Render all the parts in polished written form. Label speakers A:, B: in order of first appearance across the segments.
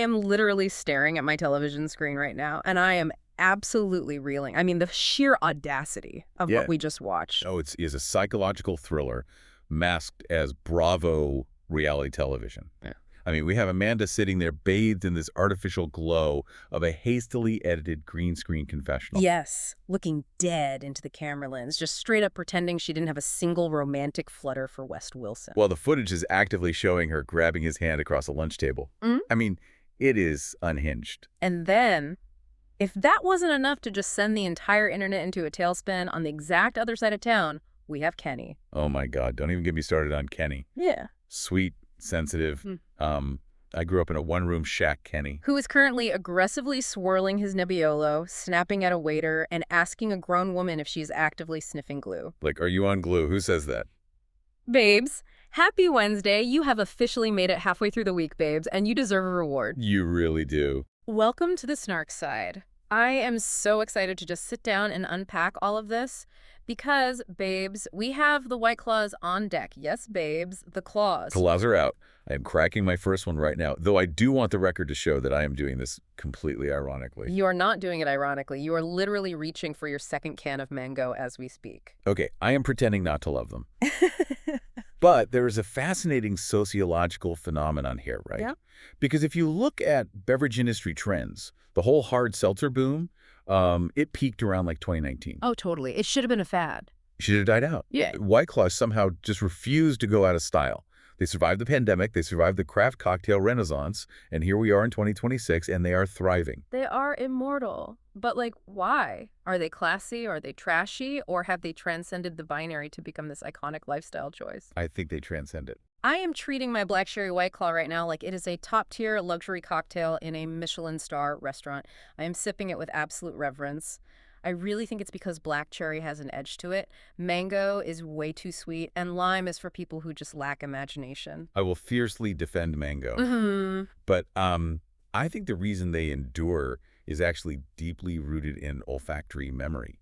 A: am literally staring at my television screen right now, and I am absolutely reeling. I mean, the sheer audacity of what we just watched.
B: Oh, it is a psychological thriller masked as Bravo reality television.
A: Yeah.
B: I mean, we have Amanda sitting there bathed in this artificial glow of a hastily edited green screen confessional.
A: Yes, looking dead into the camera lens, just straight up pretending she didn't have a single romantic flutter for West Wilson.
B: Well, the footage is actively showing her grabbing his hand across a lunch table. I mean, it is unhinged.
A: And then, if that wasn't enough to just send the entire internet into a tailspin, on the exact other side of town, we have Kenny.
B: Oh my God, don't even get me started on Kenny.
A: Yeah.
B: Sweet, sensitive. I grew up in a one-room shack, Kenny.
A: Who is currently aggressively swirling his Nebbiolo, snapping at a waiter, and asking a grown woman if she's actively sniffing glue.
B: Like, are you on glue? Who says that?
A: Babes, happy Wednesday. You have officially made it halfway through the week, babes, and you deserve a reward.
B: You really do.
A: Welcome to the Snark side. I am so excited to just sit down and unpack all of this because, babes, we have the White Claws on deck. Yes, babes, the claws.
B: Claws are out. I am cracking my first one right now, though I do want the record to show that I am doing this completely ironically.
A: You are not doing it ironically. You are literally reaching for your second can of mango as we speak.
B: Okay, I am pretending not to love them. But there is a fascinating sociological phenomenon here, right?
A: Yeah.
B: Because if you look at beverage industry trends, the whole hard seltzer boom, it peaked around like 2019.
A: Oh, totally. It should have been a fad.
B: It should have died out.
A: Yeah.
B: White Claws somehow just refused to go out of style. They survived the pandemic, they survived the craft cocktail renaissance, and here we are in 2026, and they are thriving.
A: They are immortal. But, like, why? Are they classy? Are they trashy? Or have they transcended the binary to become this iconic lifestyle choice?
B: I think they transcend it.
A: I am treating my Black Sherry White Claw right now like it is a top-tier luxury cocktail in a Michelin star restaurant. I am sipping it with absolute reverence. I really think it's because black cherry has an edge to it. Mango is way too sweet, and lime is for people who just lack imagination.
B: I will fiercely defend mango. But I think the reason they endure is actually deeply rooted in olfactory memory,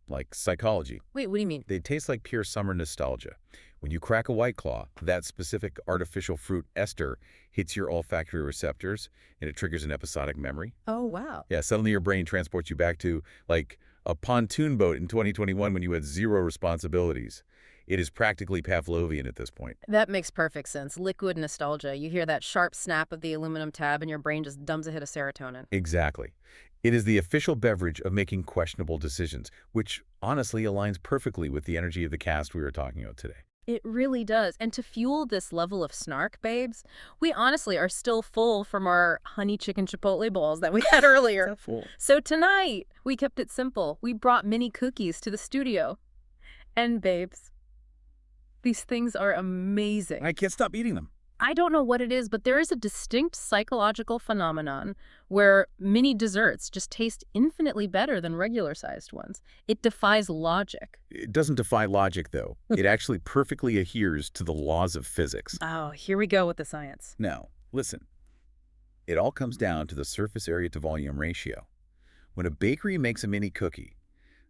B: like psychology.
A: Wait, what do you mean?
B: They taste like pure summer nostalgia. When you crack a White Claw, that specific artificial fruit ester hits your olfactory receptors, and it triggers an episodic memory.
A: Oh, wow.
B: Yeah, suddenly your brain transports you back to, like, a pontoon boat in 2021 when you had zero responsibilities. It is practically Pavlovian at this point.
A: That makes perfect sense. Liquid nostalgia. You hear that sharp snap of the aluminum tab, and your brain just dumps a hit of serotonin.
B: Exactly. It is the official beverage of making questionable decisions, which honestly aligns perfectly with the energy of the cast we were talking about today.
A: It really does. And to fuel this level of snark, babes, we honestly are still full from our honey chicken chipotle balls that we had earlier. So tonight, we kept it simple. We brought mini cookies to the studio. And babes, these things are amazing.
B: I can't stop eating them.
A: I don't know what it is, but there is a distinct psychological phenomenon where mini desserts just taste infinitely better than regular-sized ones. It defies logic.
B: It doesn't defy logic, though. It actually perfectly adheres to the laws of physics.
A: Oh, here we go with the science.
B: Now, listen. It all comes down to the surface area to volume ratio. When a bakery makes a mini cookie,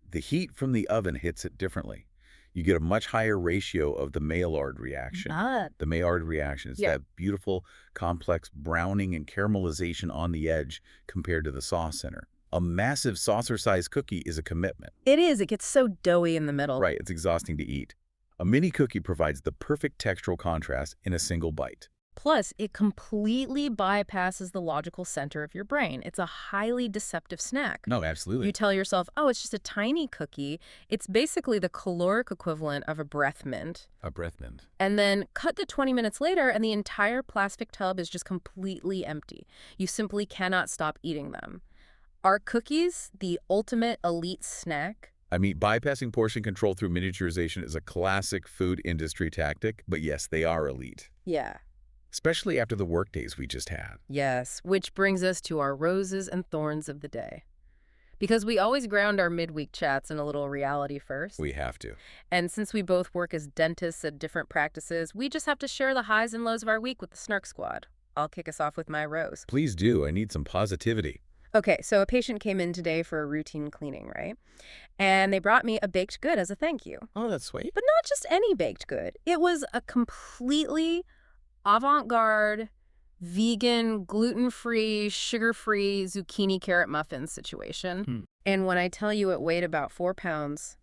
B: the heat from the oven hits it differently. You get a much higher ratio of the Maillard reaction. The Maillard reaction is that beautiful, complex browning and caramelization on the edge compared to the sauce center. A massive saucer-sized cookie is a commitment.
A: It is. It gets so doughy in the middle.
B: Right. It's exhausting to eat. A mini cookie provides the perfect textural contrast in a single bite.
A: Plus, it completely bypasses the logical center of your brain. It's a highly deceptive snack.
B: No, absolutely.
A: You tell yourself, oh, it's just a tiny cookie. It's basically the caloric equivalent of a breath mint.
B: A breath mint.
A: And then cut to 20 minutes later, and the entire plastic tub is just completely empty. You simply cannot stop eating them. Are cookies the ultimate elite snack?
B: I mean, bypassing portion control through miniaturization is a classic food industry tactic, but yes, they are elite.
A: Yeah.
B: Especially after the work days we just had.
A: Yes, which brings us to our roses and thorns of the day. Because we always ground our midweek chats in a little reality first.
B: We have to.
A: And since we both work as dentists at different practices, we just have to share the highs and lows of our week with the Snark Squad. I'll kick us off with my rose.
B: Please do. I need some positivity.
A: Okay, so a patient came in today for a routine cleaning, right? And they brought me a baked good as a thank you.
B: Oh, that's sweet.
A: But not just any baked good. It was a completely avant-garde, vegan, gluten-free, sugar-free zucchini carrot muffin situation. And when I tell you it weighed about 4 pounds,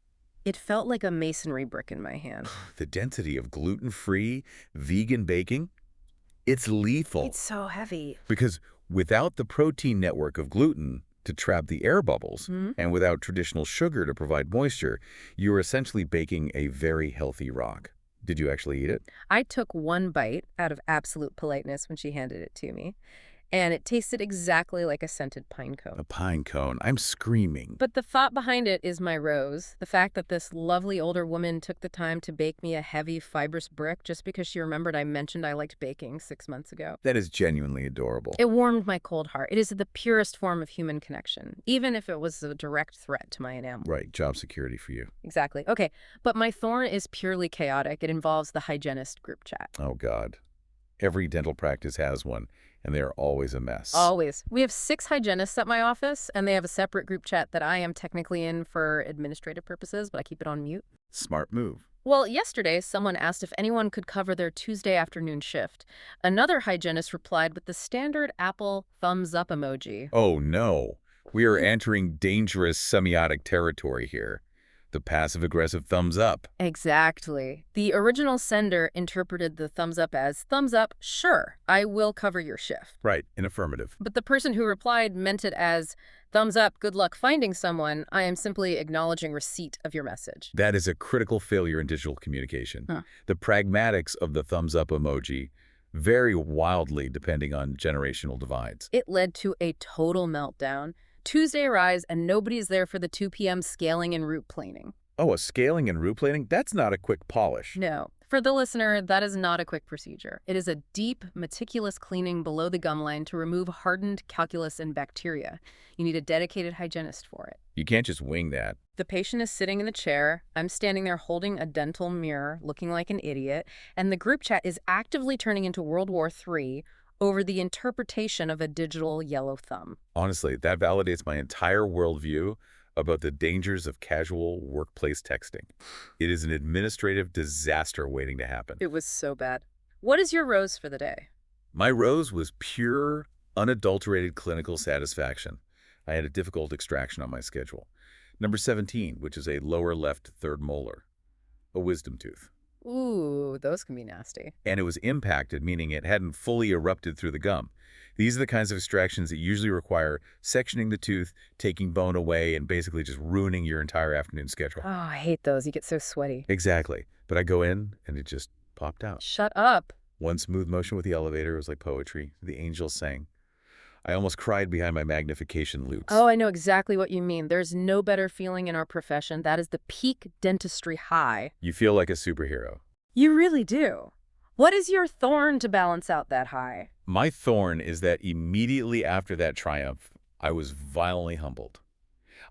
A: it felt like a masonry brick in my hand.
B: The density of gluten-free, vegan baking, it's lethal.
A: It's so heavy.
B: Because without the protein network of gluten to trap the air bubbles, and without traditional sugar to provide moisture, you're essentially baking a very healthy rock. Did you actually eat it?
A: I took one bite out of absolute politeness when she handed it to me, and it tasted exactly like a scented pine cone.
B: A pine cone. I'm screaming.
A: But the thought behind it is my rose. The fact that this lovely older woman took the time to bake me a heavy, fibrous brick just because she remembered I mentioned I liked baking 6 months ago.
B: That is genuinely adorable.
A: It warmed my cold heart. It is the purest form of human connection, even if it was a direct threat to my enamel.
B: Right, job security for you.
A: Exactly. Okay, but my thorn is purely chaotic. It involves the hygienist group chat.
B: Oh, God. Every dental practice has one, and they're always a mess.
A: Always. We have 6 hygienists at my office, and they have a separate group chat that I am technically in for administrative purposes, but I keep it on mute.
B: Smart move.
A: Well, yesterday, someone asked if anyone could cover their Tuesday afternoon shift. Another hygienist replied with the standard Apple thumbs up emoji.
B: Oh, no. We are entering dangerous semiotic territory here. The passive-aggressive thumbs up.
A: Exactly. The original sender interpreted the thumbs up as, thumbs up, sure, I will cover your shift.
B: Right, in affirmative.
A: But the person who replied meant it as, thumbs up, good luck finding someone. I am simply acknowledging receipt of your message.
B: That is a critical failure in digital communication. The pragmatics of the thumbs up emoji vary wildly depending on generational divides.
A: It led to a total meltdown. Tuesday arrives and nobody's there for the 2 p.m. scaling and route planing.
B: Oh, a scaling and route planing? That's not a quick polish.
A: No. For the listener, that is not a quick procedure. It is a deep, meticulous cleaning below the gum line to remove hardened calculus and bacteria. You need a dedicated hygienist for it.
B: You can't just wing that.
A: The patient is sitting in the chair. I'm standing there holding a dental mirror, looking like an idiot, and the group chat is actively turning into World War III over the interpretation of a digital yellow thumb.
B: Honestly, that validates my entire worldview about the dangers of casual workplace texting. It is an administrative disaster waiting to happen.
A: It was so bad. What is your rose for the day?
B: My rose was pure, unadulterated clinical satisfaction. I had a difficult extraction on my schedule. Number 17, which is a lower left third molar, a wisdom tooth.
A: Ooh, those can be nasty.
B: And it was impacted, meaning it hadn't fully erupted through the gum. These are the kinds of extractions that usually require sectioning the tooth, taking bone away, and basically just ruining your entire afternoon schedule.
A: Oh, I hate those. You get so sweaty.
B: Exactly. But I go in, and it just popped out.
A: Shut up.
B: One smooth motion with the elevator was like poetry. The angels sang. I almost cried behind my magnification loops.
A: Oh, I know exactly what you mean. There's no better feeling in our profession. That is the peak dentistry high.
B: You feel like a superhero.
A: You really do. What is your thorn to balance out that high?
B: My thorn is that immediately after that triumph, I was violently humbled.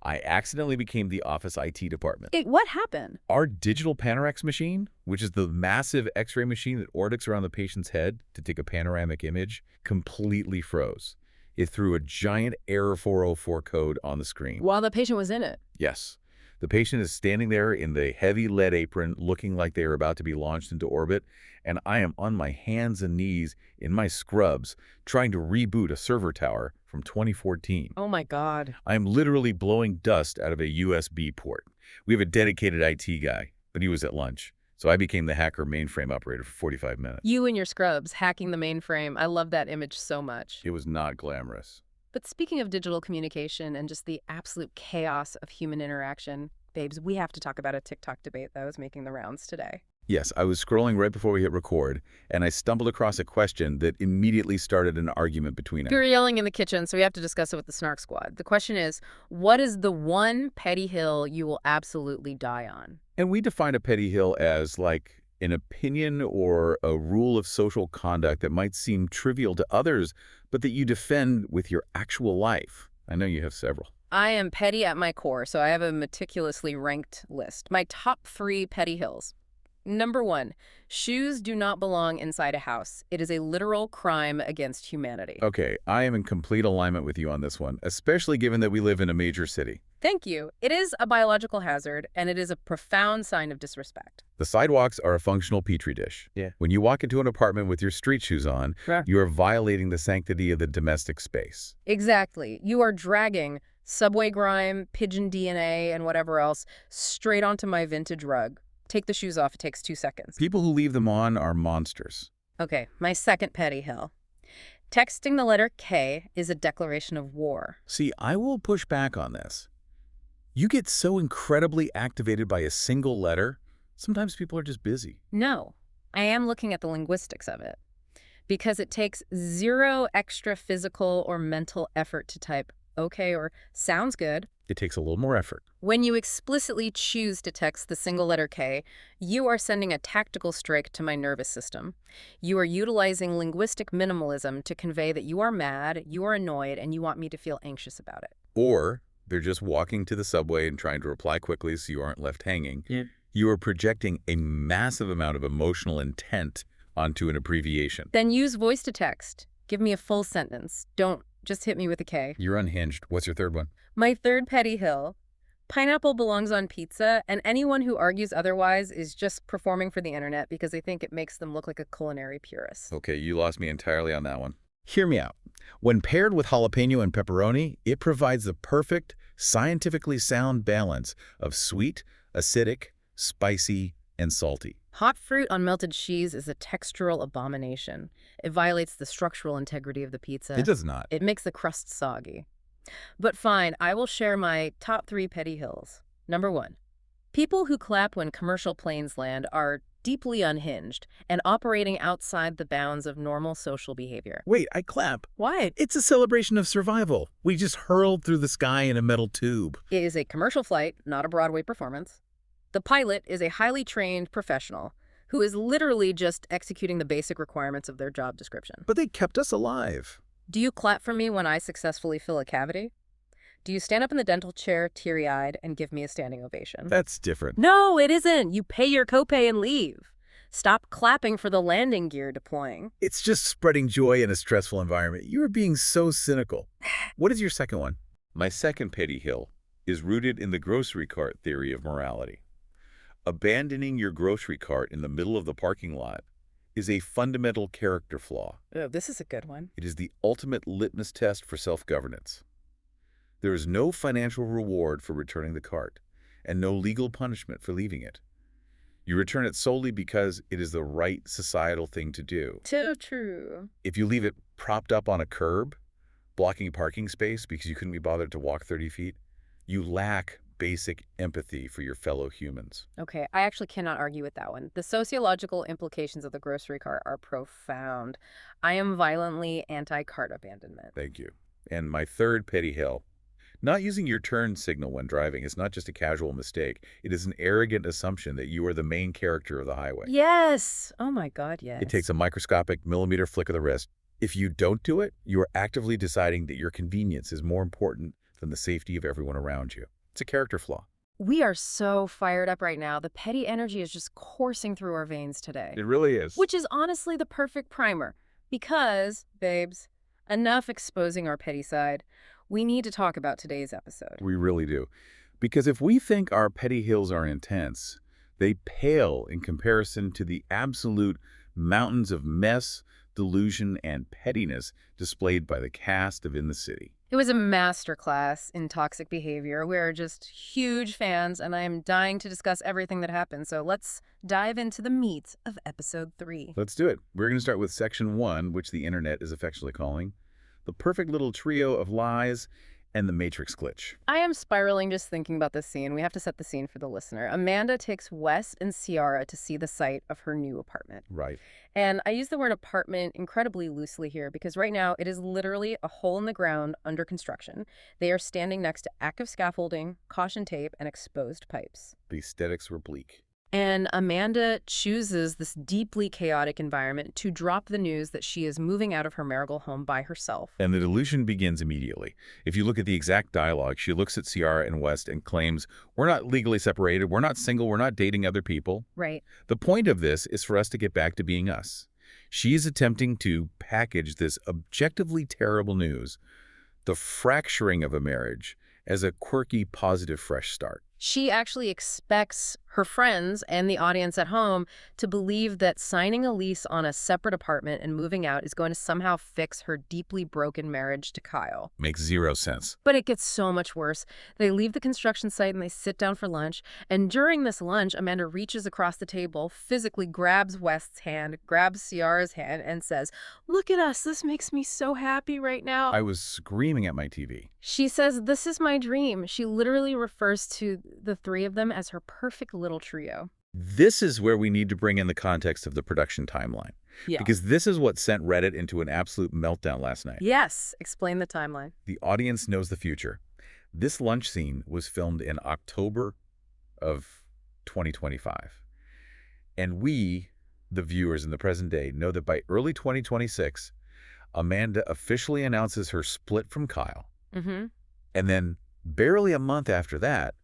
B: I accidentally became the office IT department.
A: What happened?
B: Our digital Panorex machine, which is the massive x-ray machine that orbits around the patient's head to take a panoramic image, completely froze. It threw a giant error 404 code on the screen.
A: While the patient was in it?
B: Yes. The patient is standing there in the heavy lead apron looking like they are about to be launched into orbit, and I am on my hands and knees in my scrubs trying to reboot a server tower from 2014.
A: Oh my God.
B: I am literally blowing dust out of a USB port. We have a dedicated IT guy, but he was at lunch. So I became the hacker mainframe operator for 45 minutes.
A: You and your scrubs hacking the mainframe. I love that image so much.
B: It was not glamorous.
A: But speaking of digital communication and just the absolute chaos of human interaction, babes, we have to talk about a TikTok debate that was making the rounds today.
B: Yes, I was scrolling right before we hit record, and I stumbled across a question that immediately started an argument between us.
A: We were yelling in the kitchen, so we have to discuss it with the Snark squad. The question is, what is the one petty hill you will absolutely die on?
B: And we define a petty hill as like an opinion or a rule of social conduct that might seem trivial to others, but that you defend with your actual life. I know you have several.
A: I am petty at my core, so I have a meticulously ranked list. My top 3 petty hills. Number 1, shoes do not belong inside a house. It is a literal crime against humanity.
B: Okay, I am in complete alignment with you on this one, especially given that we live in a major city.
A: Thank you. It is a biological hazard, and it is a profound sign of disrespect.
B: The sidewalks are a functional petri dish.
C: Yeah.
B: When you walk into an apartment with your street shoes on,
C: Yeah.
B: you are violating the sanctity of the domestic space.
A: Exactly. You are dragging subway grime, pigeon DNA, and whatever else straight onto my vintage rug. Take the shoes off. It takes 2 seconds.
B: People who leave them on are monsters.
A: Okay, my second petty hill. Texting the letter K is a declaration of war.
B: See, I will push back on this. You get so incredibly activated by a single letter, sometimes people are just busy.
A: No, I am looking at the linguistics of it. Because it takes 0 extra physical or mental effort to type okay or sounds good.
B: It takes a little more effort.
A: When you explicitly choose to text the single letter K, you are sending a tactical strike to my nervous system. You are utilizing linguistic minimalism to convey that you are mad, you are annoyed, and you want me to feel anxious about it.
B: Or they're just walking to the subway and trying to reply quickly so you aren't left hanging.
C: Yeah.
B: You are projecting a massive amount of emotional intent onto an abbreviation.
A: Then use voice to text. Give me a full sentence. Don't just hit me with a K.
B: You're unhinged. What's your third one?
A: My third petty hill. Pineapple belongs on pizza, and anyone who argues otherwise is just performing for the internet because they think it makes them look like a culinary purist.
B: Okay, you lost me entirely on that one. Hear me out. When paired with jalapeno and pepperoni, it provides the perfect, scientifically sound balance of sweet, acidic, spicy, and salty.
A: Hot fruit on melted cheese is a textural abomination. It violates the structural integrity of the pizza.
B: It does not.
A: It makes the crust soggy. But fine, I will share my top 3 petty hills. Number 1. People who clap when commercial planes land are deeply unhinged and operating outside the bounds of normal social behavior.
B: Wait, I clap.
A: Why?
B: It's a celebration of survival. We just hurled through the sky in a metal tube.
A: It is a commercial flight, not a Broadway performance. The pilot is a highly trained professional who is literally just executing the basic requirements of their job description.
B: But they kept us alive.
A: Do you clap for me when I successfully fill a cavity? Do you stand up in the dental chair teary-eyed and give me a standing ovation?
B: That's different.
A: No, it isn't. You pay your copay and leave. Stop clapping for the landing gear deploying.
B: It's just spreading joy in a stressful environment. You are being so cynical. What is your second one? My second petty hill is rooted in the grocery cart theory of morality. Abandoning your grocery cart in the middle of the parking lot is a fundamental character flaw.
A: Oh, this is a good one.
B: It is the ultimate litmus test for self-governance. There is no financial reward for returning the cart, and no legal punishment for leaving it. You return it solely because it is the right societal thing to do.
A: So true.
B: If you leave it propped up on a curb, blocking a parking space because you couldn't be bothered to walk 30 feet, you lack basic empathy for your fellow humans.
A: Okay, I actually cannot argue with that one. The sociological implications of the grocery cart are profound. I am violently anti-cart abandonment.
B: Thank you. And my third petty hill. Not using your turn signal when driving is not just a casual mistake. It is an arrogant assumption that you are the main character of the highway.
A: Yes! Oh my God, yes.
B: It takes a microscopic millimeter flick of the wrist. If you don't do it, you are actively deciding that your convenience is more important than the safety of everyone around you. It's a character flaw.
A: We are so fired up right now. The petty energy is just coursing through our veins today.
B: It really is.
A: Which is honestly the perfect primer. Because, babes, enough exposing our petty side. We need to talk about today's episode.
B: We really do. Because if we think our petty hills are intense, they pale in comparison to the absolute mountains of mess, delusion, and pettiness displayed by the cast of In the City.
A: It was a masterclass in toxic behavior. We're just huge fans, and I am dying to discuss everything that happened. So let's dive into the meat of episode 3.
B: Let's do it. We're going to start with section 1, which the internet is affectionately calling the perfect little trio of lies and the Matrix glitch.
A: I am spiraling just thinking about this scene. We have to set the scene for the listener. Amanda takes Wes and Ciara to see the site of her new apartment.
B: Right.
A: And I use the word apartment incredibly loosely here because right now it is literally a hole in the ground under construction. They are standing next to active scaffolding, caution tape, and exposed pipes.
B: The aesthetics were bleak.
A: And Amanda chooses this deeply chaotic environment to drop the news that she is moving out of her marital home by herself.
B: And the delusion begins immediately. If you look at the exact dialogue, she looks at Ciara and West and claims, "We're not legally separated, we're not single, we're not dating other people."
A: Right.
B: The point of this is for us to get back to being us. She is attempting to package this objectively terrible news, the fracturing of a marriage, as a quirky, positive, fresh start.
A: She actually expects her friends and the audience at home to believe that signing a lease on a separate apartment and moving out is going to somehow fix her deeply broken marriage to Kyle.
B: Makes zero sense.
A: But it gets so much worse. They leave the construction site and they sit down for lunch. And during this lunch, Amanda reaches across the table, physically grabs West's hand, grabs Ciara's hand, and says, "Look at us. This makes me so happy right now."
B: I was screaming at my TV.
A: She says, "This is my dream." She literally refers to the three of them as her perfect little trio.
B: This is where we need to bring in the context of the production timeline.
A: Yeah.
B: Because this is what sent Reddit into an absolute meltdown last night.
A: Yes. Explain the timeline.
B: The audience knows the future. This lunch scene was filmed in October of 2025. And we, the viewers in the present day, know that by early 2026, Amanda officially announces her split from Kyle.
A: Mm-hmm.
B: And then, barely a month after that,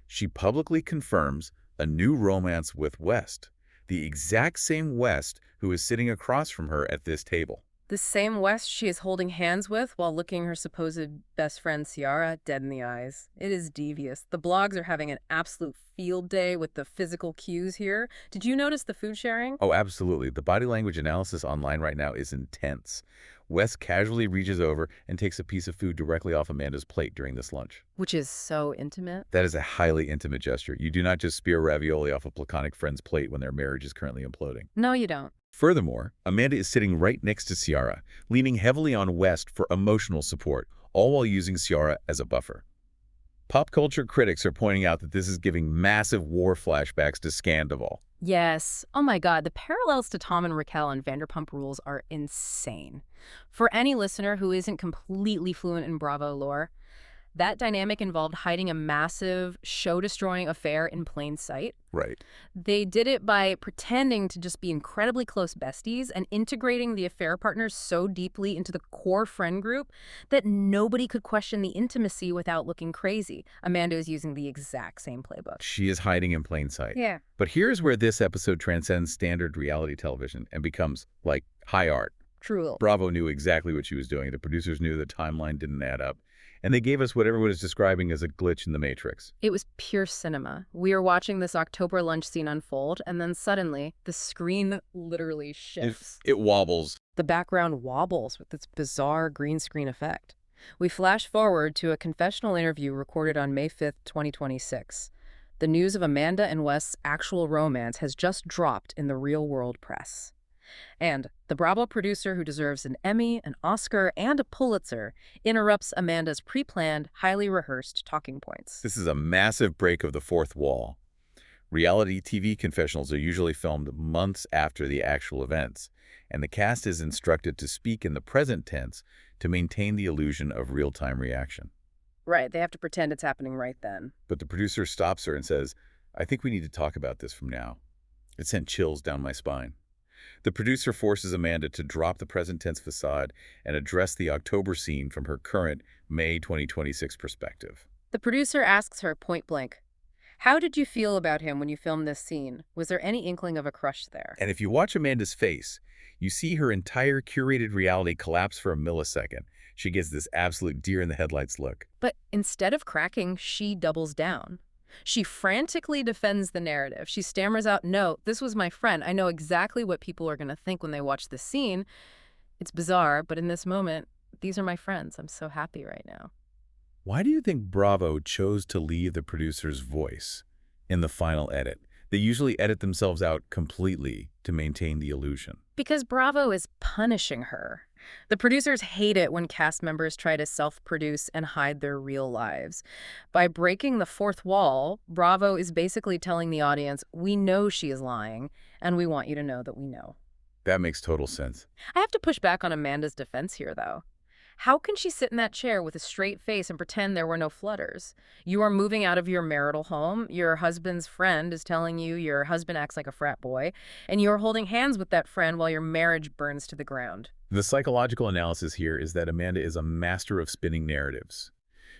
B: she publicly confirms a new romance with West, the exact same West who is sitting across from her at this table.
A: The same West she is holding hands with while looking her supposed best friend Ciara dead in the eyes. It is devious. The blogs are having an absolute field day with the physical cues here. Did you notice the food sharing?
B: Oh, absolutely. The body language analysis online right now is intense. Wes casually reaches over and takes a piece of food directly off Amanda's plate during this lunch.
A: Which is so intimate.
B: That is a highly intimate gesture. You do not just spear ravioli off a platonic friend's plate when their marriage is currently imploding.
A: No, you don't.
B: Furthermore, Amanda is sitting right next to Ciara, leaning heavily on West for emotional support, all while using Ciara as a buffer. Pop culture critics are pointing out that this is giving massive war flashbacks to Scandal.
A: Yes. Oh my God, the parallels to Tom and Raquel and Vanderpump Rules are insane. For any listener who isn't completely fluent in Bravo lore, that dynamic involved hiding a massive, show-destroying affair in plain sight.
B: Right.
A: They did it by pretending to just be incredibly close besties and integrating the affair partners so deeply into the core friend group that nobody could question the intimacy without looking crazy. Amanda is using the exact same playbook.
B: She is hiding in plain sight.
A: Yeah.
B: But here's where this episode transcends standard reality television and becomes, like, high art.
A: True.
B: Bravo knew exactly what she was doing. The producers knew the timeline didn't add up. And they gave us what everyone is describing as a glitch in the Matrix.
A: It was pure cinema. We are watching this October lunch scene unfold, and then suddenly, the screen literally shifts.
B: It wobbles.
A: The background wobbles with its bizarre green screen effect. We flash forward to a confessional interview recorded on May 5th, 2026. The news of Amanda and Wes's actual romance has just dropped in the real-world press. And the Bravo producer who deserves an Emmy, an Oscar, and a Pulitzer interrupts Amanda's pre-planned, highly rehearsed talking points.
B: This is a massive break of the fourth wall. Reality TV confessionals are usually filmed months after the actual events, and the cast is instructed to speak in the present tense to maintain the illusion of real-time reaction.
A: Right, they have to pretend it's happening right then.
B: But the producer stops her and says, "I think we need to talk about this from now." It sent chills down my spine. The producer forces Amanda to drop the present tense facade and address the October scene from her current May 2026 perspective.
A: The producer asks her point blank, "How did you feel about him when you filmed this scene? Was there any inkling of a crush there?"
B: And if you watch Amanda's face, you see her entire curated reality collapse for a millisecond. She gets this absolute deer-in-the-headlights look.
A: But instead of cracking, she doubles down. She frantically defends the narrative. She stammers out, "No, this was my friend. I know exactly what people are going to think when they watch this scene. It's bizarre, but in this moment, these are my friends. I'm so happy right now."
B: Why do you think Bravo chose to leave the producer's voice in the final edit? They usually edit themselves out completely to maintain the illusion.
A: Because Bravo is punishing her. The producers hate it when cast members try to self-produce and hide their real lives. By breaking the fourth wall, Bravo is basically telling the audience, "We know she is lying, and we want you to know that we know."
B: That makes total sense.
A: I have to push back on Amanda's defense here, though. How can she sit in that chair with a straight face and pretend there were no flutters? You are moving out of your marital home, your husband's friend is telling you your husband acts like a frat boy, and you're holding hands with that friend while your marriage burns to the ground.
B: The psychological analysis here is that Amanda is a master of spinning narratives.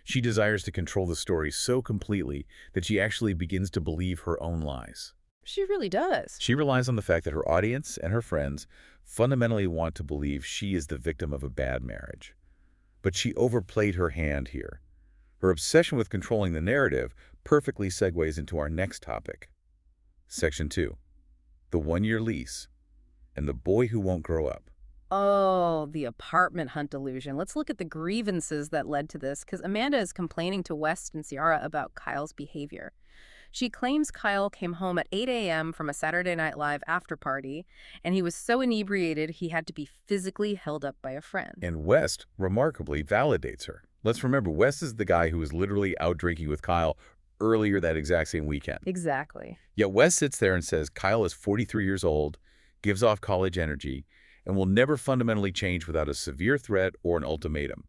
B: She desires to control the story so completely that she actually begins to believe her own lies.
A: She really does.
B: She relies on the fact that her audience and her friends fundamentally want to believe she is the victim of a bad marriage. But she overplayed her hand here. Her obsession with controlling the narrative perfectly segues into our next topic. Section 2. The one-year lease and the boy who won't grow up.
A: Oh, the apartment hunt delusion. Let's look at the grievances that led to this, because Amanda is complaining to West and Ciara about Kyle's behavior. She claims Kyle came home at 8 a.m. from a Saturday Night Live after party, and he was so inebriated he had to be physically held up by a friend.
B: And West remarkably validates her. Let's remember, West is the guy who was literally out drinking with Kyle earlier that exact same weekend.
A: Exactly.
B: Yet West sits there and says Kyle is 43 years old, gives off college energy, and will never fundamentally change without a severe threat or an ultimatum.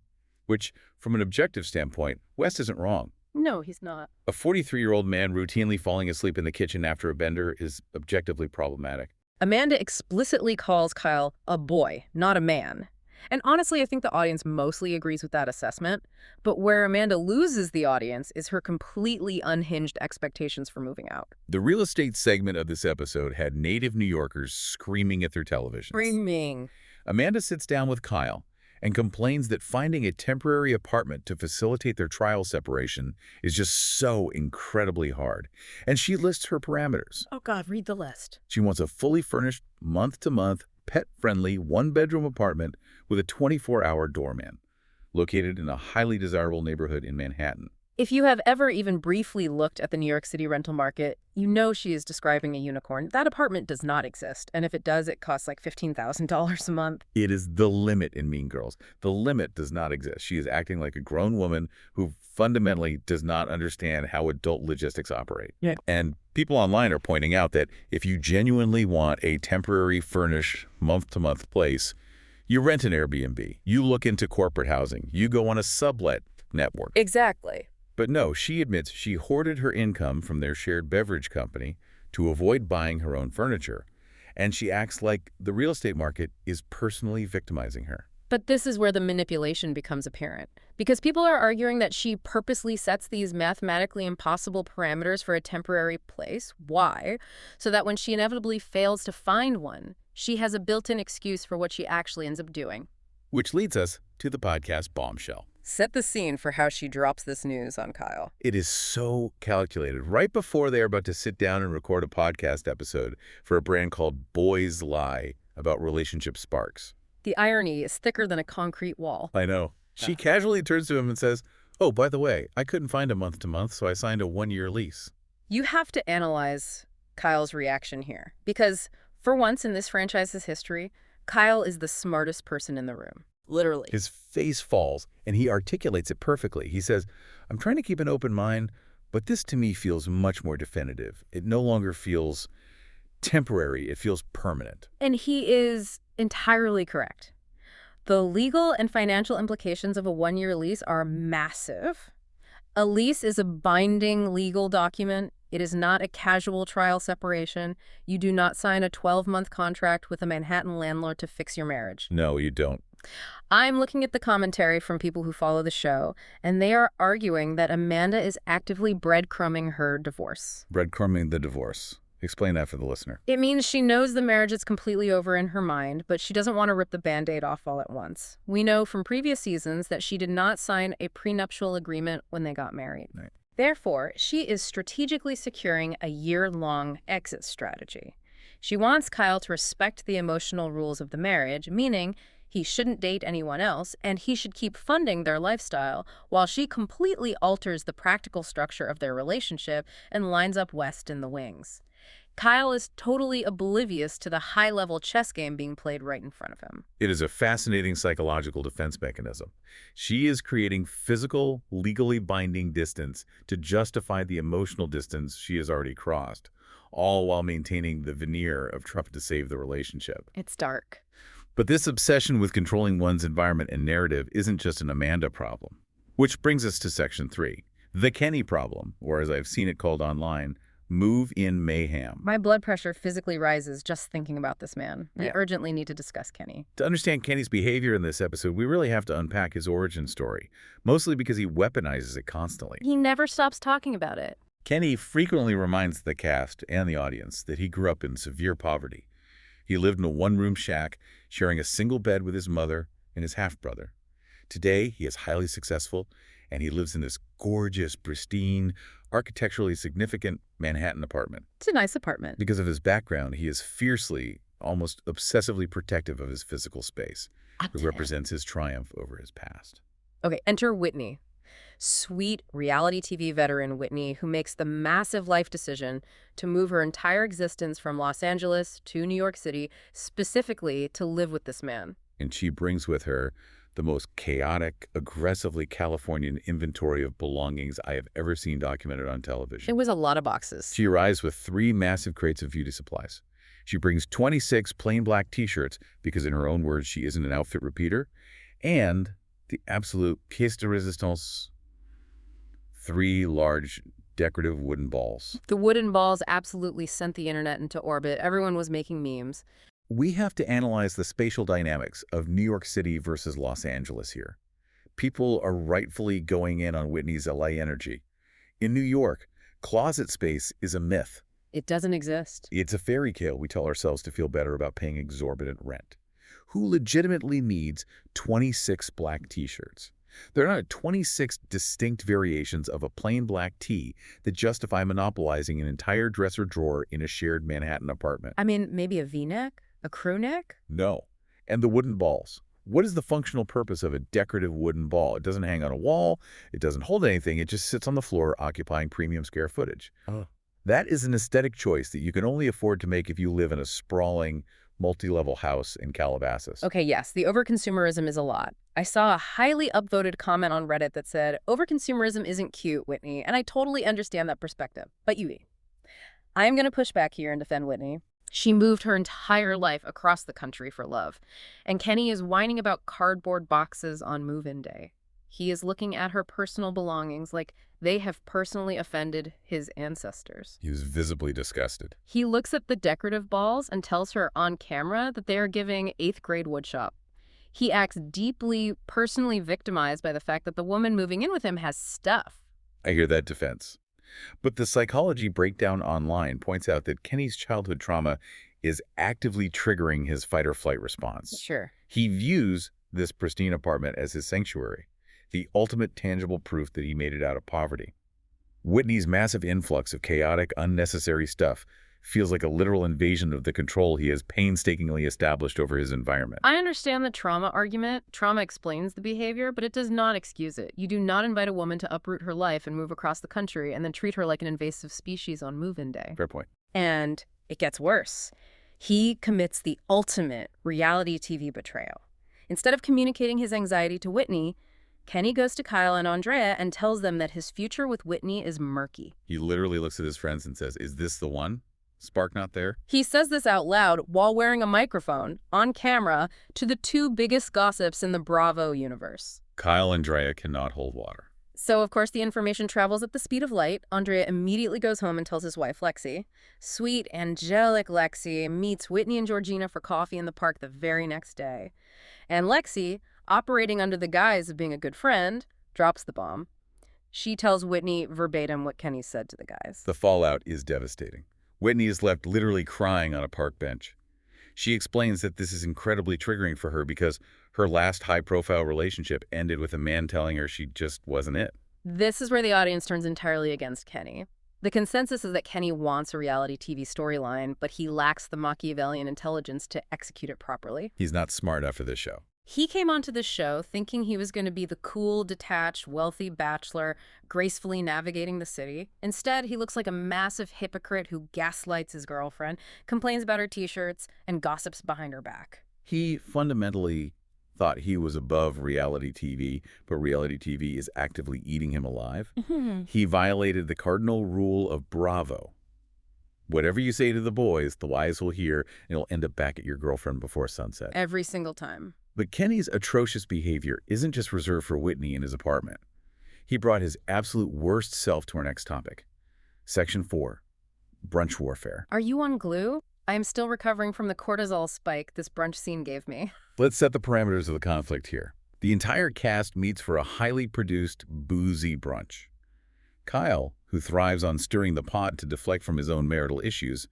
B: Which, from an objective standpoint, West isn't wrong.
A: No, he's not.
B: A 43-year-old man routinely falling asleep in the kitchen after a bender is objectively problematic.
A: Amanda explicitly calls Kyle a boy, not a man. And honestly, I think the audience mostly agrees with that assessment. But where Amanda loses the audience is her completely unhinged expectations for moving out.
B: The real estate segment of this episode had native New Yorkers screaming at their televisions.
A: Screaming.
B: Amanda sits down with Kyle and complains that finding a temporary apartment to facilitate their trial separation is just so incredibly hard. And she lists her parameters.
A: Oh God, read the list.
B: She wants a fully furnished, month-to-month, pet-friendly, one-bedroom apartment with a 24-hour doorman, located in a highly desirable neighborhood in Manhattan.
A: If you have ever even briefly looked at the New York City rental market, you know she is describing a unicorn. That apartment does not exist, and if it does, it costs like $15,000 a month.
B: It is the limit in Mean Girls. The limit does not exist. She is acting like a grown woman who fundamentally does not understand how adult logistics operate.
A: Yeah.
B: And people online are pointing out that if you genuinely want a temporary furnished month-to-month place, you rent an Airbnb, you look into corporate housing, you go on a sublet network.
A: Exactly.
B: But no, she admits she hoarded her income from their shared beverage company to avoid buying her own furniture, and she acts like the real estate market is personally victimizing her.
A: But this is where the manipulation becomes apparent, because people are arguing that she purposely sets these mathematically impossible parameters for a temporary place. Why? So that when she inevitably fails to find one, she has a built-in excuse for what she actually ends up doing.
B: Which leads us to the podcast bombshell.
A: Set the scene for how she drops this news on Kyle.
B: It is so calculated. Right before they're about to sit down and record a podcast episode for a brand called Boys Lie about relationship sparks.
A: The irony is thicker than a concrete wall.
B: I know. She casually turns to him and says, "Oh, by the way, I couldn't find a month-to-month, so I signed a one-year lease."
A: You have to analyze Kyle's reaction here, because for once in this franchise's history, Kyle is the smartest person in the room. Literally.
B: His face falls, and he articulates it perfectly. He says, "I'm trying to keep an open mind, but this to me feels much more definitive. It no longer feels temporary. It feels permanent."
A: And he is entirely correct. The legal and financial implications of a one-year lease are massive. A lease is a binding legal document. It is not a casual trial separation. You do not sign a 12-month contract with a Manhattan landlord to fix your marriage.
B: No, you don't.
A: I'm looking at the commentary from people who follow the show, and they are arguing that Amanda is actively breadcrumbing her divorce.
B: Breadcrumbing the divorce. Explain that for the listener.
A: It means she knows the marriage is completely over in her mind, but she doesn't want to rip the Band-Aid off all at once. We know from previous seasons that she did not sign a prenuptial agreement when they got married.
B: Right.
A: Therefore, she is strategically securing a year-long exit strategy. She wants Kyle to respect the emotional rules of the marriage, meaning he shouldn't date anyone else, and he should keep funding their lifestyle, while she completely alters the practical structure of their relationship and lines up West in the wings. Kyle is totally oblivious to the high-level chess game being played right in front of him.
B: It is a fascinating psychological defense mechanism. She is creating physical, legally binding distance to justify the emotional distance she has already crossed, all while maintaining the veneer of trying to save the relationship.
A: It's dark.
B: But this obsession with controlling one's environment and narrative isn't just an Amanda problem. Which brings us to Section 3, the Kenny problem, or as I've seen it called online, move-in mayhem.
A: My blood pressure physically rises just thinking about this man. I
B: Yeah.
A: urgently need to discuss Kenny.
B: To understand Kenny's behavior in this episode, we really have to unpack his origin story, mostly because he weaponizes it constantly.
A: He never stops talking about it.
B: Kenny frequently reminds the cast and the audience that he grew up in severe poverty. He lived in a one-room shack, sharing a single bed with his mother and his half-brother. Today, he is highly successful, and he lives in this gorgeous, pristine, architecturally significant Manhattan apartment.
A: It's a nice apartment.
B: Because of his background, he is fiercely, almost obsessively protective of his physical space. It represents his triumph over his past.
A: Okay, enter Whitney. Sweet reality TV veteran Whitney, who makes the massive life decision to move her entire existence from Los Angeles to New York City, specifically to live with this man.
B: And she brings with her the most chaotic, aggressively Californian inventory of belongings I have ever seen documented on television.
A: It was a lot of boxes.
B: She arrives with 3 massive crates of beauty supplies. She brings 26 plain black T-shirts because, in her own words, she isn't an outfit repeater, and the absolute pièce de résistance, 3 large decorative wooden balls.
A: The wooden balls absolutely sent the internet into orbit. Everyone was making memes.
B: We have to analyze the spatial dynamics of New York City versus Los Angeles here. People are rightfully going in on Whitney's LA energy. In New York, closet space is a myth.
A: It doesn't exist.
B: It's a fairy tale we tell ourselves to feel better about paying exorbitant rent. Who legitimately needs 26 black T-shirts? There are not 26 distinct variations of a plain black tee that justify monopolizing an entire dresser drawer in a shared Manhattan apartment.
A: I mean, maybe a V-neck? A crew neck?
B: No. And the wooden balls. What is the functional purpose of a decorative wooden ball? It doesn't hang on a wall. It doesn't hold anything. It just sits on the floor occupying premium square footage. That is an aesthetic choice that you can only afford to make if you live in a sprawling, multi-level house in Calabasas.
A: Okay, yes, the overconsumerism is a lot. I saw a highly upvoted comment on Reddit that said, overconsumerism isn't cute, Whitney, and I totally understand that perspective. But I'm going to push back here and defend Whitney. She moved her entire life across the country for love, and Kenny is whining about cardboard boxes on move-in day. He is looking at her personal belongings like they have personally offended his ancestors.
B: He was visibly disgusted.
A: He looks at the decorative balls and tells her on camera that they are giving 8th grade woodshop. He acts deeply, personally victimized by the fact that the woman moving in with him has stuff.
B: I hear that defense. But the psychology breakdown online points out that Kenny's childhood trauma is actively triggering his fight-or-flight response.
A: Sure.
B: He views this pristine apartment as his sanctuary, the ultimate tangible proof that he made it out of poverty. Whitney's massive influx of chaotic, unnecessary stuff feels like a literal invasion of the control he has painstakingly established over his environment.
A: I understand the trauma argument. Trauma explains the behavior, but it does not excuse it. You do not invite a woman to uproot her life and move across the country and then treat her like an invasive species on move-in day.
B: Fair point.
A: And it gets worse. He commits the ultimate reality TV betrayal. Instead of communicating his anxiety to Whitney, Kenny goes to Kyle and Andrea and tells them that his future with Whitney is murky.
B: He literally looks at his friends and says, "Is this the one? Spark not there?"
A: He says this out loud while wearing a microphone, on camera, to the 2 biggest gossips in the Bravo universe.
B: Kyle and Andrea cannot hold water.
A: So, of course, the information travels at the speed of light. Andrea immediately goes home and tells his wife, Lexi. Sweet, angelic Lexi meets Whitney and Georgina for coffee in the park the very next day. And Lexi, operating under the guise of being a good friend, drops the bomb. She tells Whitney verbatim what Kenny said to the guys.
B: The fallout is devastating. Whitney is left literally crying on a park bench. She explains that this is incredibly triggering for her because her last high-profile relationship ended with a man telling her she just wasn't it.
A: This is where the audience turns entirely against Kenny. The consensus is that Kenny wants a reality TV storyline, but he lacks the Machiavellian intelligence to execute it properly.
B: He's not smart after this show.
A: He came onto the show thinking he was going to be the cool, detached, wealthy bachelor gracefully navigating the city. Instead, he looks like a massive hypocrite who gaslights his girlfriend, complains about her T-shirts, and gossips behind her back.
B: He fundamentally thought he was above reality TV, but reality TV is actively eating him alive. He violated the cardinal rule of Bravo. Whatever you say to the boys, the wise will hear, and it'll end up back at your girlfriend before sunset.
A: Every single time.
B: But Kenny's atrocious behavior isn't just reserved for Whitney in his apartment. He brought his absolute worst self to our next topic. Section 4, brunch warfare.
A: Are you on glue? I am still recovering from the cortisol spike this brunch scene gave me.
B: Let's set the parameters of the conflict here. The entire cast meets for a highly produced, boozy brunch. Kyle, who thrives on stirring the pot to deflect from his own marital issues,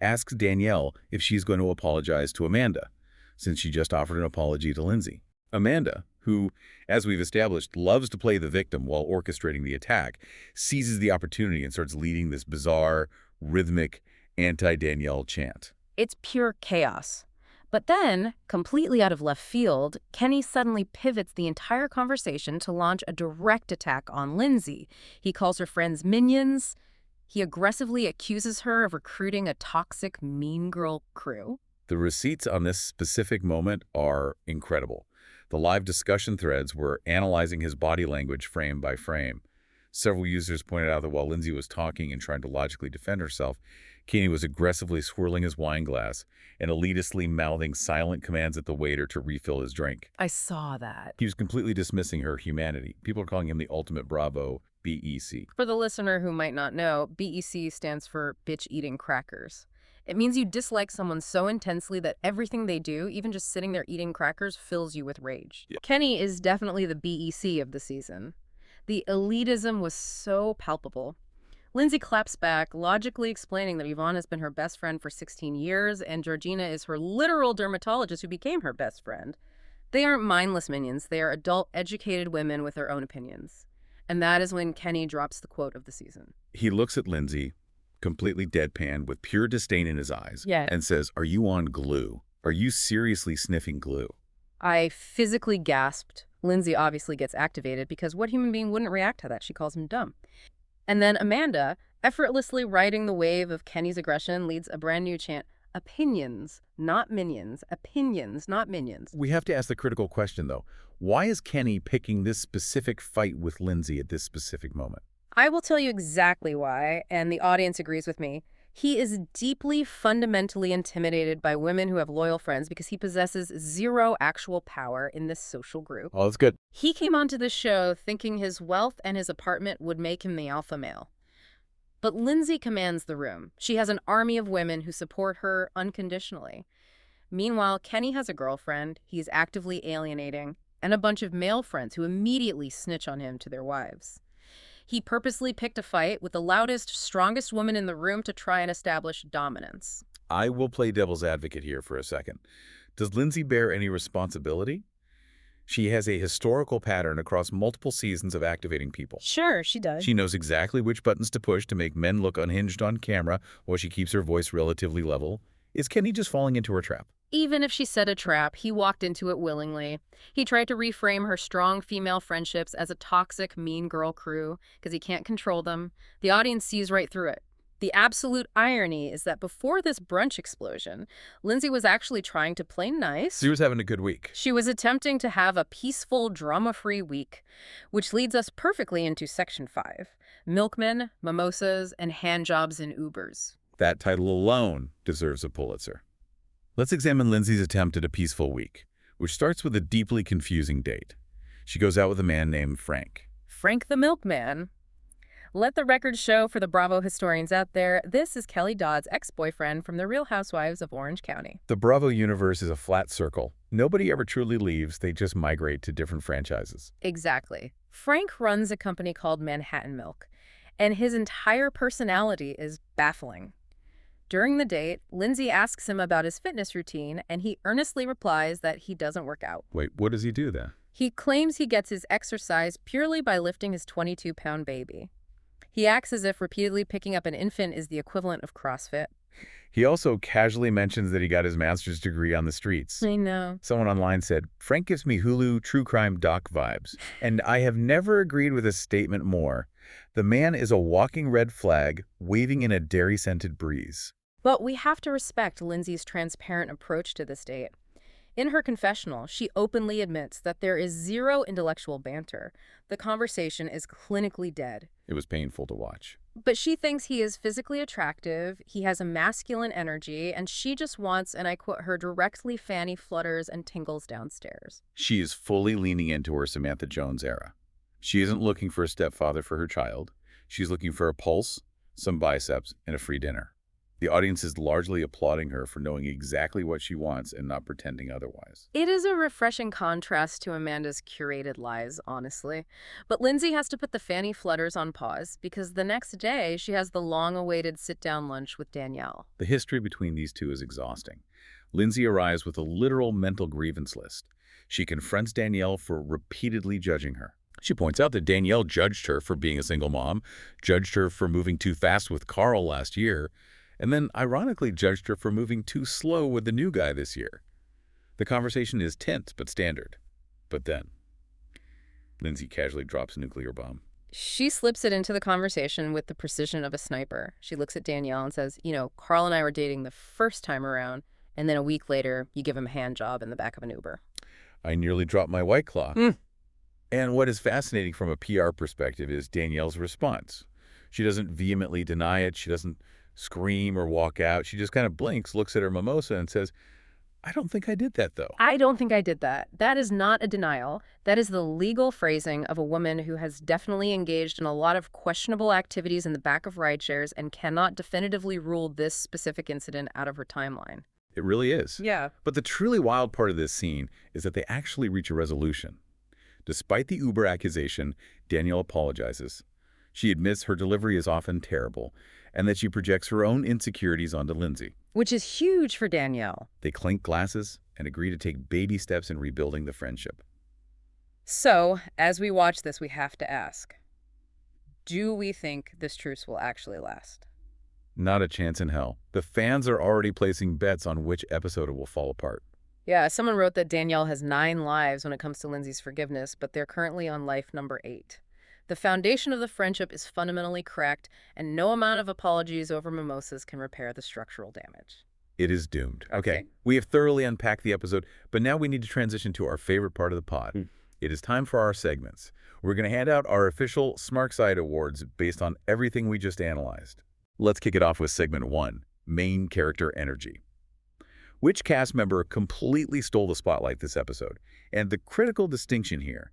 B: asks Danielle if she's going to apologize to Amanda, since she just offered an apology to Lindsay. Amanda, who, as we've established, loves to play the victim while orchestrating the attack, seizes the opportunity and starts leading this bizarre, rhythmic, anti-Danielle chant.
A: It's pure chaos. But then, completely out of left field, Kenny suddenly pivots the entire conversation to launch a direct attack on Lindsay. He calls her friends minions. He aggressively accuses her of recruiting a toxic, mean girl crew.
B: The receipts on this specific moment are incredible. The live discussion threads were analyzing his body language frame by frame. Several users pointed out that while Lindsay was talking and trying to logically defend herself, Kenny was aggressively swirling his wine glass and elitistly mouthing silent commands at the waiter to refill his drink.
A: I saw that.
B: He was completely dismissing her humanity. People are calling him the ultimate Bravo, BEC.
A: For the listener who might not know, BEC stands for bitch eating crackers. It means you dislike someone so intensely that everything they do, even just sitting there eating crackers, fills you with rage.
B: Yeah.
A: Kenny is definitely the BEC of the season. The elitism was so palpable. Lindsay claps back, logically explaining that Yvonne has been her best friend for 16 years and Georgina is her literal dermatologist who became her best friend. They aren't mindless minions. They are adult, educated women with their own opinions. And that is when Kenny drops the quote of the season.
B: He looks at Lindsay, completely deadpan, with pure disdain in his eyes, and says, "Are you on glue? Are you seriously sniffing glue?"
A: I physically gasped. Lindsay obviously gets activated because what human being wouldn't react to that? She calls him dumb. And then Amanda, effortlessly riding the wave of Kenny's aggression, leads a brand new chant. Opinions, not minions. Opinions, not minions.
B: We have to ask the critical question, though. Why is Kenny picking this specific fight with Lindsay at this specific moment?
A: I will tell you exactly why, and the audience agrees with me. He is deeply, fundamentally intimidated by women who have loyal friends because he possesses zero actual power in this social group.
B: Oh, that's good.
A: He came onto this show thinking his wealth and his apartment would make him the alpha male. But Lindsay commands the room. She has an army of women who support her unconditionally. Meanwhile, Kenny has a girlfriend he's actively alienating, and a bunch of male friends who immediately snitch on him to their wives. He purposely picked a fight with the loudest, strongest woman in the room to try and establish dominance.
B: I will play devil's advocate here for a second. Does Lindsay bear any responsibility? She has a historical pattern across multiple seasons of activating people.
A: Sure, she does.
B: She knows exactly which buttons to push to make men look unhinged on camera while she keeps her voice relatively level. Is Kenny just falling into her trap?
A: Even if she set a trap, he walked into it willingly. He tried to reframe her strong female friendships as a toxic, mean girl crew because he can't control them. The audience sees right through it. The absolute irony is that before this brunch explosion, Lindsay was actually trying to play nice.
B: She was having a good week.
A: She was attempting to have a peaceful, drama-free week, which leads us perfectly into Section 5. Milkmen, mimosas, and handjobs in Ubers.
B: That title alone deserves a Pulitzer. Let's examine Lindsay's attempt at a peaceful week, which starts with a deeply confusing date. She goes out with a man named Frank.
A: Frank the Milkman. Let the record show for the Bravo historians out there, this is Kelly Dodd's ex-boyfriend from The Real Housewives of Orange County.
B: The Bravo universe is a flat circle. Nobody ever truly leaves, they just migrate to different franchises.
A: Exactly. Frank runs a company called Manhattan Milk, and his entire personality is baffling. During the date, Lindsay asks him about his fitness routine, and he earnestly replies that he doesn't work out.
B: Wait, what does he do then?
A: He claims he gets his exercise purely by lifting his 22-pound baby. He acts as if repeatedly picking up an infant is the equivalent of CrossFit.
B: He also casually mentions that he got his master's degree on the streets.
A: I know.
B: Someone online said, "Frank gives me Hulu true crime doc vibes." And I have never agreed with this statement more. The man is a walking red flag, waving in a dairy-scented breeze.
A: But we have to respect Lindsay's transparent approach to this date. In her confessional, she openly admits that there is zero intellectual banter. The conversation is clinically dead.
B: It was painful to watch.
A: But she thinks he is physically attractive, he has a masculine energy, and she just wants, and I quote her, directly fanny flutters and tingles downstairs.
B: She is fully leaning into her Samantha Jones era. She isn't looking for a stepfather for her child. She's looking for a pulse, some biceps, and a free dinner. The audience is largely applauding her for knowing exactly what she wants and not pretending otherwise.
A: It is a refreshing contrast to Amanda's curated lies, honestly. But Lindsay has to put the fanny flutters on pause because the next day she has the long-awaited sit-down lunch with Danielle.
B: The history between these two is exhausting. Lindsay arrives with a literal mental grievance list. She confronts Danielle for repeatedly judging her. She points out that Danielle judged her for being a single mom, judged her for moving too fast with Carl last year, and then ironically judged her for moving too slow with the new guy this year. The conversation is tense but standard. But then, Lindsay casually drops a nuclear bomb.
A: She slips it into the conversation with the precision of a sniper. She looks at Danielle and says, Carl and I were dating the first time around, and then a week later, you give him a hand job in the back of an Uber.
B: I nearly dropped my White Claw. And what is fascinating from a PR perspective is Danielle's response. She doesn't vehemently deny it. She doesn't scream or walk out. She just kind of blinks, looks at her mimosa, and says, I don't think I did that, though.
A: I don't think I did that. That is not a denial. That is the legal phrasing of a woman who has definitely engaged in a lot of questionable activities in the back of rideshares and cannot definitively rule this specific incident out of her timeline.
B: It really is.
A: Yeah.
B: But the truly wild part of this scene is that they actually reach a resolution. Despite the Uber accusation, Danielle apologizes. She admits her delivery is often terrible and that she projects her own insecurities onto Lindsay.
A: Which is huge for Danielle.
B: They clink glasses and agree to take baby steps in rebuilding the friendship.
A: So, as we watch this, we have to ask, do we think this truce will actually last?
B: Not a chance in hell. The fans are already placing bets on which episode it will fall apart.
A: Yeah, someone wrote that Danielle has 9 lives when it comes to Lindsay's forgiveness, but they're currently on life number 8. The foundation of the friendship is fundamentally cracked, and no amount of apologies over mimosas can repair the structural damage.
B: It is doomed. Okay, we have thoroughly unpacked the episode, but now we need to transition to our favorite part of the pod. It is time for our segments. We're going to hand out our official Smart Side Awards based on everything we just analyzed. Let's kick it off with segment 1, Main Character Energy. Which cast member completely stole the spotlight this episode? And the critical distinction here,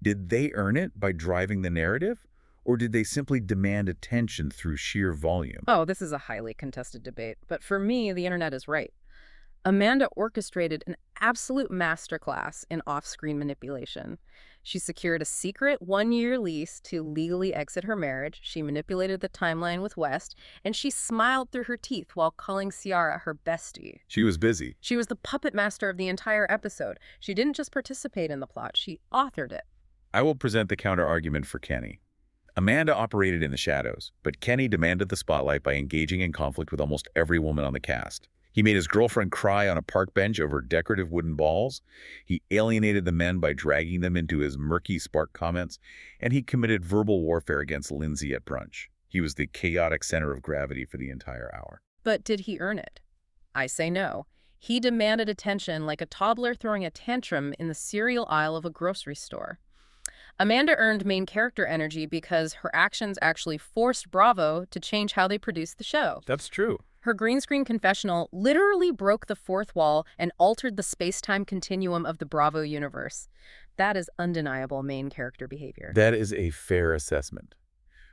B: did they earn it by driving the narrative, or did they simply demand attention through sheer volume?
A: Oh, this is a highly contested debate, but for me, the internet is right. Amanda orchestrated an absolute masterclass in off-screen manipulation. She secured a secret 1-year lease to legally exit her marriage. She manipulated the timeline with West, and she smiled through her teeth while calling Ciara her bestie.
B: She was busy.
A: She was the puppet master of the entire episode. She didn't just participate in the plot, she authored it.
B: I will present the counter-argument for Kenny. Amanda operated in the shadows, but Kenny demanded the spotlight by engaging in conflict with almost every woman on the cast. He made his girlfriend cry on a park bench over decorative wooden balls. He alienated the men by dragging them into his murky spark comments. And he committed verbal warfare against Lindsay at brunch. He was the chaotic center of gravity for the entire hour.
A: But did he earn it? I say no. He demanded attention like a toddler throwing a tantrum in the cereal aisle of a grocery store. Amanda earned main character energy because her actions actually forced Bravo to change how they produced the show.
B: That's true.
A: Her green screen confessional literally broke the fourth wall and altered the space-time continuum of the Bravo universe. That is undeniable main character behavior.
B: That is a fair assessment.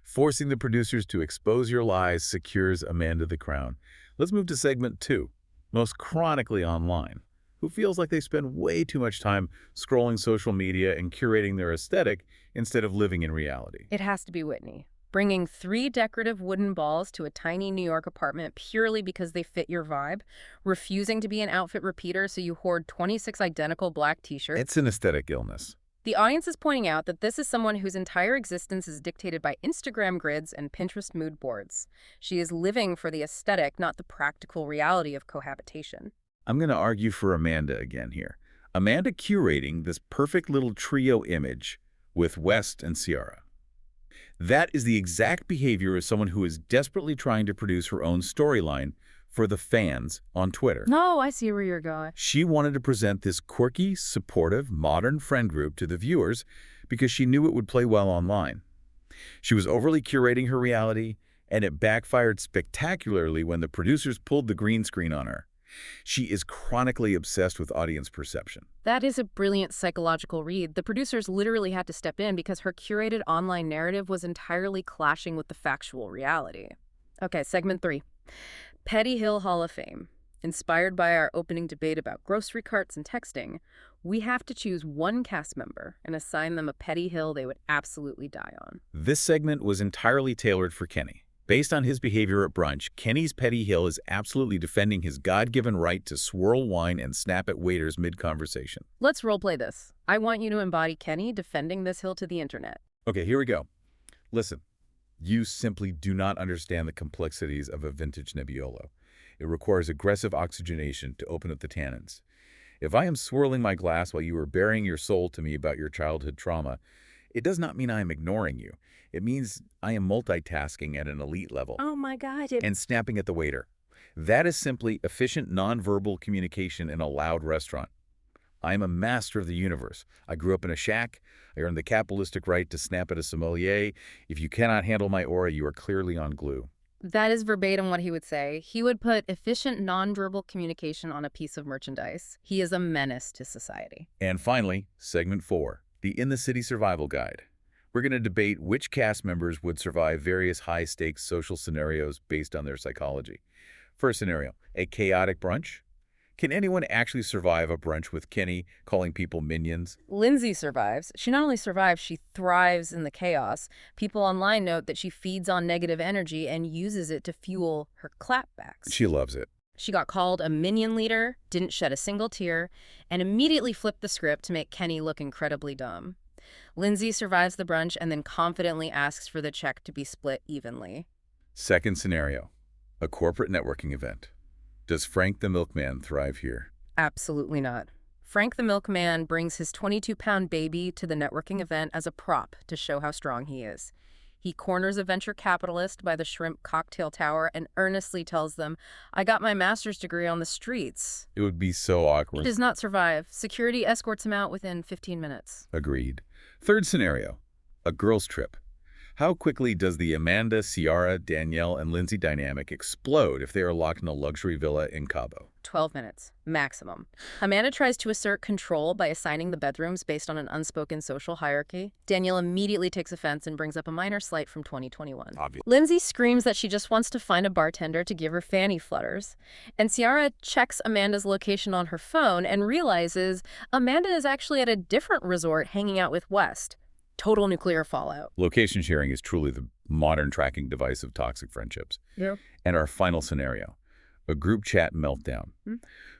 B: Forcing the producers to expose your lies secures Amanda the crown. Let's move to segment 2, most chronically online. Who feels like they spend way too much time scrolling social media and curating their aesthetic instead of living in reality?
A: It has to be Whitney. Bringing 3 decorative wooden balls to a tiny New York apartment purely because they fit your vibe, refusing to be an outfit repeater so you hoard 26 identical black t-shirts.
B: It's an aesthetic illness.
A: The audience is pointing out that this is someone whose entire existence is dictated by Instagram grids and Pinterest mood boards. She is living for the aesthetic, not the practical reality of cohabitation.
B: I'm going to argue for Amanda again here. Amanda curating this perfect little trio image with West and Ciara. That is the exact behavior of someone who is desperately trying to produce her own storyline for the fans on Twitter.
A: No, I see where you're going.
B: She wanted to present this quirky, supportive, modern friend group to the viewers because she knew it would play well online. She was overly curating her reality, and it backfired spectacularly when the producers pulled the green screen on her. She is chronically obsessed with audience perception.
A: That is a brilliant psychological read. The producers literally had to step in because her curated online narrative was entirely clashing with the factual reality. Okay, segment 3. Petty Hill Hall of Fame. Inspired by our opening debate about grocery carts and texting, we have to choose one cast member and assign them a petty hill they would absolutely die on.
B: This segment was entirely tailored for Kenny. Based on his behavior at brunch, Kenny's petty hill is absolutely defending his God-given right to swirl wine and snap at waiters mid-conversation.
A: Let's roleplay this. I want you to embody Kenny defending this hill to the internet.
B: Okay, here we go. Listen, you simply do not understand the complexities of a vintage Nebbiolo. It requires aggressive oxygenation to open up the tannins. If I am swirling my glass while you are bearing your soul to me about your childhood trauma, it does not mean I am ignoring you. It means I am multitasking at an elite level.
A: Oh my God.
B: And snapping at the waiter. That is simply efficient nonverbal communication in a loud restaurant. I am a master of the universe. I grew up in a shack. I earned the capitalistic right to snap at a sommelier. If you cannot handle my aura, you are clearly on glue.
A: That is verbatim what he would say. He would put efficient nonverbal communication on a piece of merchandise. He is a menace to society.
B: And finally, segment 4, the In the City Survival Guide. We're going to debate which cast members would survive various high-stakes social scenarios based on their psychology. First scenario, a chaotic brunch. Can anyone actually survive a brunch with Kenny calling people minions?
A: Lindsay survives. She not only survives, she thrives in the chaos. People online note that she feeds on negative energy and uses it to fuel her clapbacks.
B: She loves it.
A: She got called a minion leader, didn't shed a single tear, and immediately flipped the script to make Kenny look incredibly dumb. Lindsay survives the brunch and then confidently asks for the check to be split evenly.
B: Second scenario, a corporate networking event. Does Frank the Milkman thrive here?
A: Absolutely not. Frank the Milkman brings his 22-pound baby to the networking event as a prop to show how strong he is. He corners a venture capitalist by the shrimp cocktail tower and earnestly tells them, "I got my master's degree on the streets."
B: It would be so awkward.
A: He does not survive. Security escorts him out within 15 minutes.
B: Agreed. Third scenario, a girls' trip. How quickly does the Amanda, Ciara, Danielle, and Lindsay dynamic explode if they are locked in a luxury villa in Cabo?
A: 12 minutes, maximum. Amanda tries to assert control by assigning the bedrooms based on an unspoken social hierarchy. Danielle immediately takes offense and brings up a minor slight from 2021.
B: Obvious.
A: Lindsay screams that she just wants to find a bartender to give her fanny flutters. And Ciara checks Amanda's location on her phone and realizes Amanda is actually at a different resort hanging out with West. Total nuclear fallout.
B: Location sharing is truly the modern tracking device of toxic friendships.
A: Yeah.
B: And our final scenario, a group chat meltdown.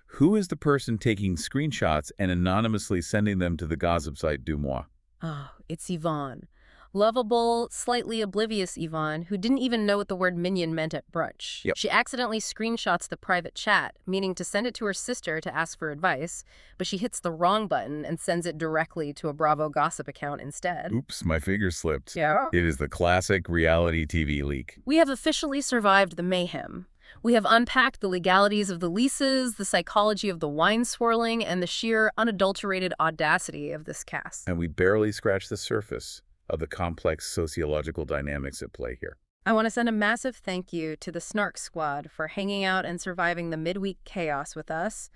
B: Who is the person taking screenshots and anonymously sending them to the gossip site Du Moi?
A: Oh, it's Yvonne. Lovable, slightly oblivious Yvonne, who didn't even know what the word minion meant at brunch.
B: Yep.
A: She accidentally screenshots the private chat, meaning to send it to her sister to ask for advice, but she hits the wrong button and sends it directly to a Bravo gossip account instead.
B: Oops, my finger slipped.
A: Yeah.
B: It is the classic reality TV leak.
A: We have officially survived the mayhem. We have unpacked the legalities of the leases, the psychology of the wine swirling, and the sheer, unadulterated audacity of this cast.
B: And we barely scratched the surface of the complex sociological dynamics at play here.
A: I want to send a massive thank you to the Snark squad for hanging out and surviving the midweek chaos with us.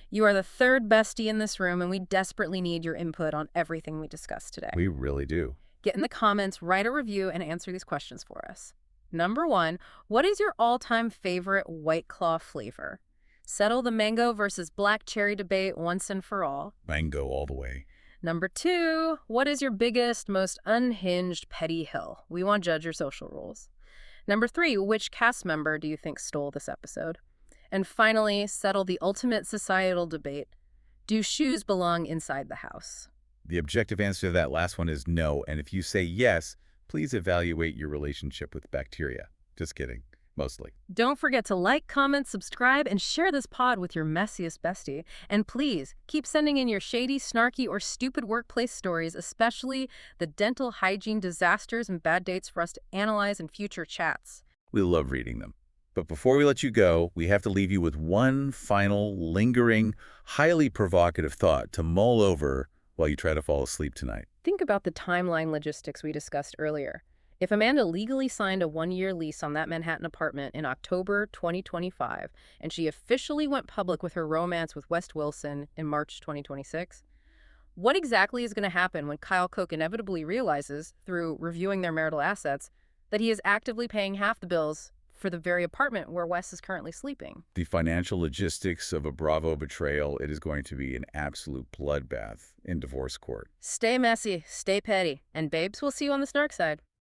A: You are the third bestie in this room, and we desperately need your input on everything we discussed today.
B: We really do.
A: Get in the comments, write a review, and answer these questions for us. Number 1, what is your all-time favorite White Claw flavor? Settle the mango versus black cherry debate once and for all.
B: Mango all the way.
A: Number 2, what is your biggest, most unhinged petty hill? We want to judge your social rules. Number 3, which cast member do you think stole this episode? And finally, settle the ultimate societal debate. Do shoes belong inside the house?
B: The objective answer to that last one is no, and if you say yes, please evaluate your relationship with bacteria. Just kidding. Mostly.
A: Don't forget to like, comment, subscribe, and share this pod with your messiest bestie. And please, keep sending in your shady, snarky, or stupid workplace stories, especially the dental hygiene disasters and bad dates for us to analyze in future chats.
B: We love reading them. But before we let you go, we have to leave you with one final, lingering, highly provocative thought to mull over while you try to fall asleep tonight.
A: Think about the timeline logistics we discussed earlier. If Amanda legally signed a 1-year lease on that Manhattan apartment in October 2025, and she officially went public with her romance with West Wilson in March 2026, what exactly is going to happen when Kyle Cooke inevitably realizes, through reviewing their marital assets, that he is actively paying half the bills for the very apartment where Wes is currently sleeping?
B: The financial logistics of a Bravo betrayal, it is going to be an absolute bloodbath in divorce court.
A: Stay messy, stay petty, and babes, we'll see you on the Snark side.